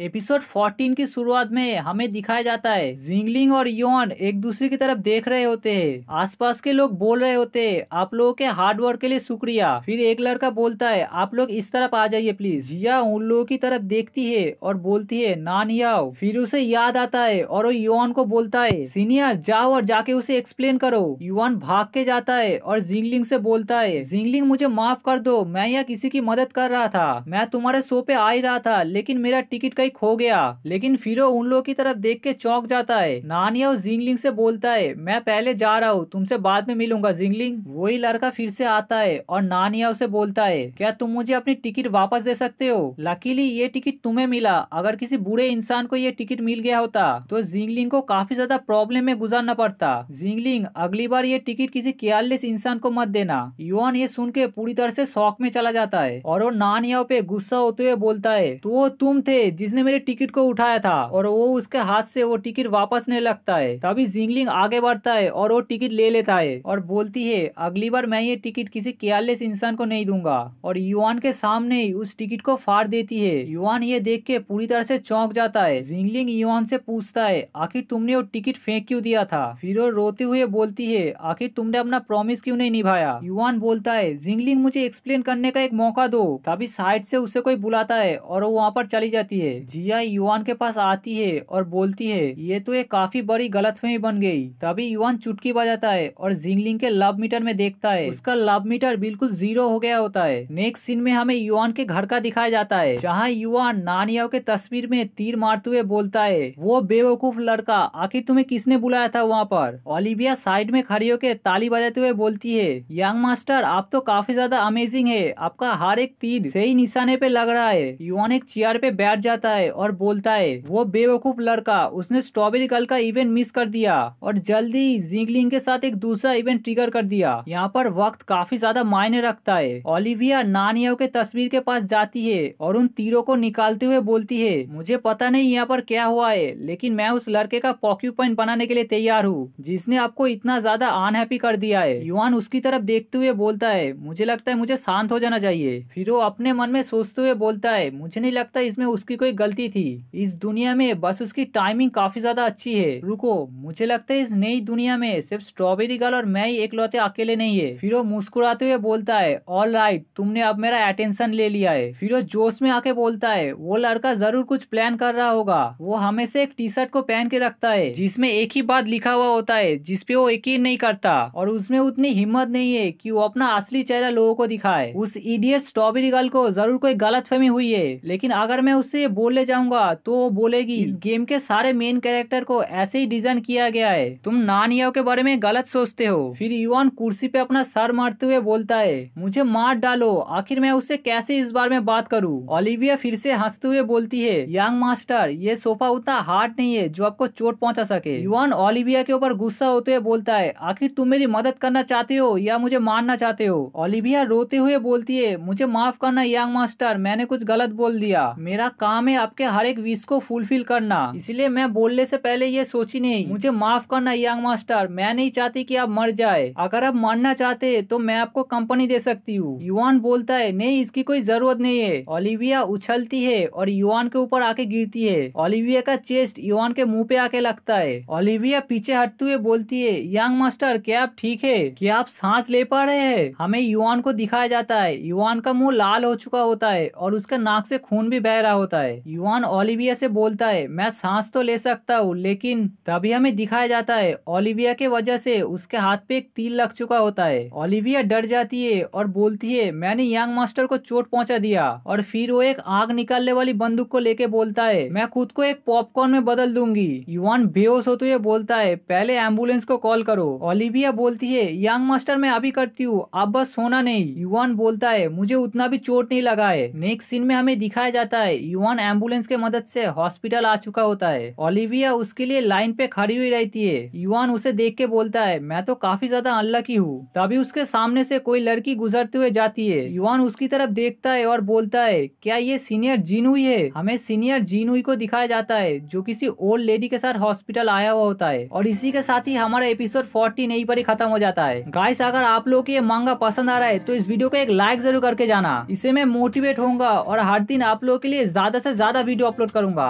Episode 14 की शुरुआत में हमें दिखाया जाता है जिंगलिंग और योन एक दूसरे की तरफ देख रहे होते हैं। आसपास के लोग बोल रहे होते हैं आप लोगों के हार्ड वर्क के लिए शुक्रिया। फिर एक लड़का बोलता है आप लोग इस तरफ आ जाइए प्लीज। जिया उन लोगों की तरफ देखती है और बोलती है ना नहीं आओ। फिर उसे याद आता है और वो युआन को बोलता है सीनियर जाओ और जाके उसे एक्सप्लेन करो। युआन भाग के जाता है और जिंगलिंग से बोलता है जिंगलिंग मुझे माफ कर दो, मैं यहाँ किसी की मदद कर रहा था। मैं तुम्हारे शो पे आ ही रहा था लेकिन मेरा टिकट कहीं खो गया। लेकिन फिर वो उन लोगों की तरफ देख के चौंक जाता है। नानिया उस जिंगलिंग से बोलता है मैं पहले जा रहा हूँ, तुमसे बाद में मिलूंगा जिंगलिंग। वही लड़का फिर से आता है और नानिया उसे बोलता है क्या तुम मुझे अपनी टिकट वापस दे सकते हो? लकीली ये टिकट तुम्हें मिला, अगर किसी बुरे इंसान को ये टिकट मिल गया होता तो जिंगलिंग को काफी ज्यादा प्रॉब्लम में गुजरना पड़ता। जिंगलिंग अगली बार ये टिकट किसी केयरलेस इंसान को मत देना। युआन ये सुन के पूरी तरह से शॉक में चला जाता है और वो नानिया पे गुस्सा होते हुए बोलता है तो वो तुम थे जिसने मेरे टिकट को उठाया था, और वो उसके हाथ से वो टिकट वापस नहीं लगता है। तभी जिंगलिंग आगे बढ़ता है और वो टिकट ले लेता है और बोलती है अगली बार मैं ये टिकट किसी केयरलेस इंसान को नहीं दूंगा, और युआन के सामने ही उस टिकट को फाड़ देती है। युआन ये देख के पूरी तरह से चौंक जाता है। जिंगलिंग युआन से पूछता है आखिर तुमने वो टिकट फेंक क्यों दिया था? फिर वो रोते हुए बोलती है आखिर तुमने अपना प्रॉमिस क्यों नहीं निभाया? युआन बोलता है जिंगलिंग मुझे एक्सप्लेन करने का एक मौका दो। तभी साइड से उसे कोई बुलाता है और वो वहाँ पर चली जाती है। जिया युआन के पास आती है और बोलती है ये तो एक काफी बड़ी गलतफहमी बन गई। तभी युआन चुटकी बजाता है और जिंगलिंग के लव मीटर में देखता है उसका लव मीटर बिल्कुल 0 हो गया होता है। नेक्स्ट सीन में हमें युआन के घर का दिखाया जाता है जहाँ युआन नानिया के तस्वीर में तीर मारते हुए बोलता है वो बेवकूफ लड़का, आखिर तुम्हें किसने बुलाया था वहाँ पर? ओलिविया साइड में खड़ी होकर ताली बजाते हुए बोलती है यंग मास्टर आप तो काफी ज्यादा अमेजिंग है, आपका हर एक तीर सही निशाने पे लग रहा है। युआन एक चेयर पे बैठ जाता है और बोलता है वो बेवकूफ लड़का, उसने स्ट्रॉबेरी गर्ल का इवेंट मिस कर दिया और जल्दी जिंगलिंग के साथ एक दूसरा इवेंट ट्रिगर कर दिया। यहाँ पर वक्त काफी ज्यादा मायने रखता है। ओलिविया नानिया के तस्वीर के पास जाती है और उन तीरों को निकालते हुए बोलती है मुझे पता नहीं यहाँ पर क्या हुआ है लेकिन मैं उस लड़के का पॉक्यूपाइन बनाने के लिए तैयार हूँ जिसने आपको इतना ज्यादा अनहैप्पी कर दिया है। युआन उसकी तरफ देखते हुए बोलता है मुझे लगता है मुझे शांत हो जाना चाहिए। फिर वो अपने मन में सोचते हुए बोलता है मुझे नहीं लगता इसमें उसकी कोई गलती थी, इस दुनिया में बस उसकी टाइमिंग काफी ज्यादा अच्छी है। रुको, मुझे लगता है इस नई दुनिया में सिर्फ स्ट्रॉबेरी गर्ल और मैं ही एकलौते अकेले नहीं है। फिर वो मुस्कुराते हुए बोलता है ऑल राइट, तुमने अब मेरा अटेंशन ले लिया है। फिर वो जोश में आके बोलता है वो लड़का जरूर कुछ प्लान कर रहा होगा, वो हमेशा एक टी शर्ट को पहन के रखता है जिसमें एक ही बात लिखा हुआ होता है जिसपे वो यकीन नहीं करता, और उसमें उतनी हिम्मत नहीं है कि वो अपना असली चेहरा लोगों को दिखाए। उस इडियट स्ट्रॉबेरी गर्ल को जरूर कोई गलतफहमी हुई है, लेकिन अगर मैं उससे बोलने जाऊंगा तो वो बोलेगी इस गेम के सारे मेन कैरेक्टर को ऐसे ही डिजाइन किया गया है, तुम नानियाओ के बारे में गलत सोचते हो। फिर युआन कुर्सी पे अपना सर मारते हुए बोलता है मुझे मार डालो, आखिर मैं उससे कैसे इस बार में बात करूं? ओलिविया फिर से हंसते हुए बोलती है यंग मास्टर ये सोफा उतना हार्ड नहीं है जो आपको चोट पहुंचा सके। युआन ओलिविया के ऊपर गुस्सा होते हुए बोलता है आखिर तुम मेरी मदद करना चाहते हो या मुझे मारना चाहते हो? ओलिविया रोते हुए बोलती है मुझे माफ करना यंग मास्टर, मैंने कुछ गलत बोल दिया, मेरा काम है आपके हर एक विश को फुलफिल करना, इसलिए मैं बोलने से पहले ये सोची नहीं। मुझे माफ करना यंग मास्टर, मैं नहीं चाहती कि आप मर जाए, अगर आप मरना चाहते तो मैं आपको कंपनी दे सकती हूँ। युआन बोलता है नहीं इसकी कोई जरूरत नहीं है। ओलिविया उछलती है और युआन के ऊपर आके गिरती है। ओलिविया का चेस्ट युआन के मुंह पे आके लगता है। ओलिविया पीछे हटते हुए बोलती है यंग मास्टर क्या आप ठीक है? क्या आप सांस ले पा रहे हैं? हमें युआन को दिखाया जाता है युआन का मुंह लाल हो चुका होता है और उसका नाक से खून भी बह रहा होता है। युआन ओलिविया से बोलता है मैं सांस तो ले सकता हूँ लेकिन तभी हमें दिखाया जाता है ओलिविया के वजह से उसके हाथ पे एक तीर लग चुका होता है। ओलिविया डर जाती है और बोलती है मैंने यंग मास्टर को चोट पहुंचा दिया, और फिर वो एक आग निकालने वाली बंदूक को लेके बोलता है मैं खुद को एक पॉपकॉर्न में बदल दूंगी। युआन बेहोश होते हुए बोलता है पहले एम्बुलेंस को कॉल करो। ओलिविया बोलती है यंग मास्टर मैं अभी करती हूँ, आप बस सोना नहीं। युआन बोलता है मुझे उतना भी चोट नहीं लगा है। नेक्स्ट सीन में हमें दिखाया जाता है युआन एम्बुलेंस के मदद से हॉस्पिटल आ चुका होता है। ओलिविया उसके लिए लाइन पे खड़ी हुई रहती है। युआन उसे देख के बोलता है मैं तो काफी ज्यादा अनलकी हूँ। तभी उसके सामने से कोई लड़की गुजरते हुए जाती है। युआन उसकी तरफ देखता है और बोलता है क्या ये सीनियर जीनुई है? हमें सीनियर जीनुई को दिखाया जाता है जो किसी ओल्ड लेडी के साथ हॉस्पिटल आया हुआ होता है। और इसी के साथ ही हमारा एपिसोड 40 यहीं पर ही खत्म हो जाता है। गाइस अगर आप लोग को ये मांगा पसंद आ रहा है तो इस वीडियो को एक लाइक जरूर करके जाना, इससे मैं मोटिवेट होऊंगा और हर दिन आप लोगों के लिए ज्यादा से ज्यादा वीडियो अपलोड करूंगा।